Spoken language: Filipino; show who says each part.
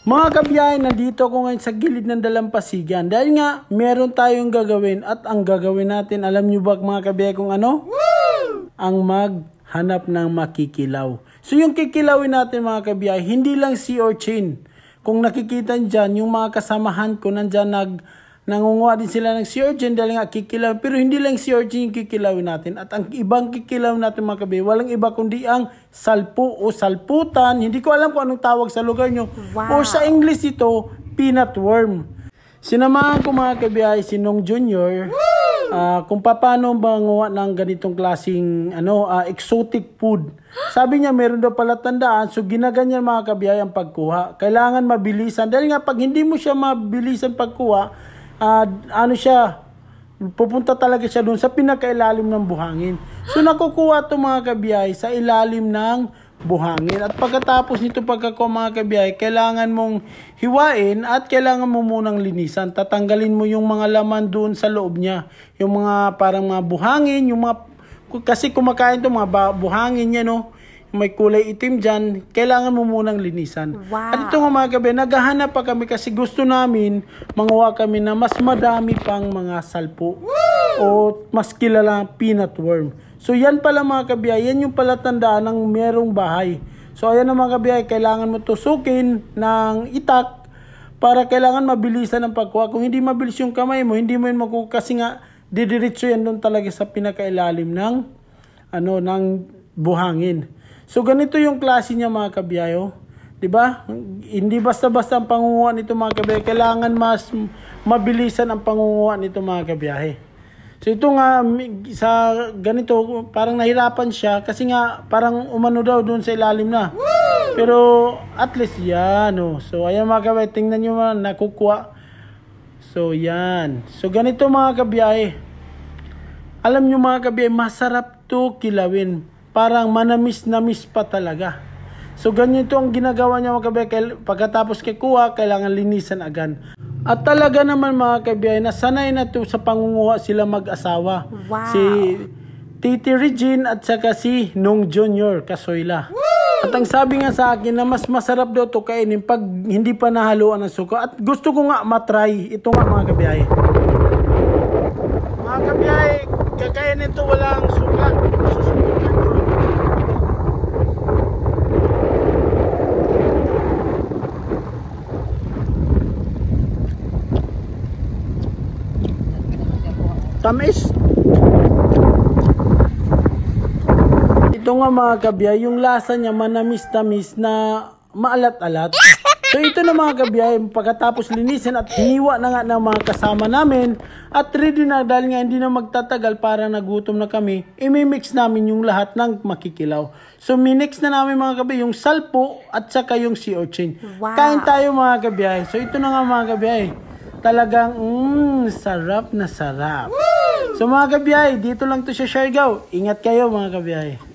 Speaker 1: Mga kabiyahe, nandito ako ngayon sa gilid ng dalampasigan dahil nga meron tayong gagawin at ang gagawin natin, alam nyo ba mga kabiyahe kung ano? Woo! Ang maghanap ng makikilaw. So yung kikilawin natin mga kabiyahe, hindi lang sea urchin. Kung nakikita dyan, yung mga kasamahan ko nandyan nangunguha din sila ng sea urchin dahil nga kikilaw. Pero hindi lang sea urchin yung kikilawin natin. At ang ibang kikilaw natin mga kabiyahe, walang iba kundi ang salpo o salputan. Hindi ko alam kung anong tawag sa lugar nyo. Wow. O sa English ito, peanut worm. Sinamahan ko mga kabiyahe si Nong Jr. Kung paano manguha ng ganitong klaseng exotic food. Sabi niya meron daw pala tandaan, so ginaganyan mga kabiyahe ang pagkuha. Kailangan mabilisan. Dahil nga pag hindi mo siya mabilisan pagkuha, pupunta talaga siya doon sa pinakailalim ng buhangin. So nakukuha ito mga kabiyahe sa ilalim ng buhangin. At pagkatapos nito pagkakuha mga kabiyahe, kailangan mong hiwain at kailangan mo munang linisan. Tatanggalin mo yung mga laman doon sa loob niya. Yung mga parang mga buhangin, kasi kumakain ito mga buhangin niya, no? May kulay itim dyan, kailangan mo munang linisan. Wow. At ito nga mga kabiyahe, naghahanap pa kami kasi gusto namin manguha kami na mas madami pang mga salpo. Woo! O mas kilala peanut worm. So yan pala mga kabiyahe, yan yung pala tandaan ng merong bahay. So ayan na mga kabiyahe, kailangan mo tusukin ng itak para kailangan mabilisan ang pagkuha. Kung hindi mabilis yung kamay mo, hindi mo yun makuha kasi nga didiretso yan doon talaga sa pinakailalim ng buhangin. So ganito yung klase niya mga kabiyahe, oh. 'Di ba? Hindi basta-basta ang pangunguha nito mga kabiyahe, kailangan mas mabilisan ang pangunguha nito mga kabiyahe. So ito nga sa ganito parang nahirapan siya kasi nga parang umano daw doon sa ilalim na. Woo! Pero at least yan, oh. So ayan mga kabiyahe, tingnan niyo nakukuha. So yan. So ganito mga kabiyahe. Alam niyo mga kabiyahe, masarap to kilawin. Parang manamis-namis pa talaga. So ganito ang ginagawa niya mga kabiyahe. Pagkatapos kuha, kailangan linisan agad. At talaga naman mga kabiyahe, nasanay na to sa pangunguha sila mag-asawa. Wow. Si Titi Regine at saka si Nong Jr. Kasoyla. Woo! At ang sabi nga sa akin na mas masarap daw to kainin pag hindi pa nahaluan ng suka. At gusto ko nga matry. Ito nga mga kabiyahe. Mga kabiyahe, kakainin to walang suka. Susubukan ko. Tamis. Ito nga mga kabiyahe, yung lasa niya manamis-tamis na maalat-alat. So ito na mga kabiyahe, pagkatapos linisin at hiniwa na nga ng mga kasama namin at ready na dahil nga hindi na magtatagal para nagutom na kami, imimix namin yung lahat ng makikilaw. So minix na namin mga kabiyahe yung salpo at saka yung sea urchin. Wow. Kain tayo mga kabiyahe. So ito na nga mga kabiyahe, talagang sarap na sarap. Woo! So mga kabiyahe, dito lang to sa Siargao. Ingat kayo mga kabiyahe.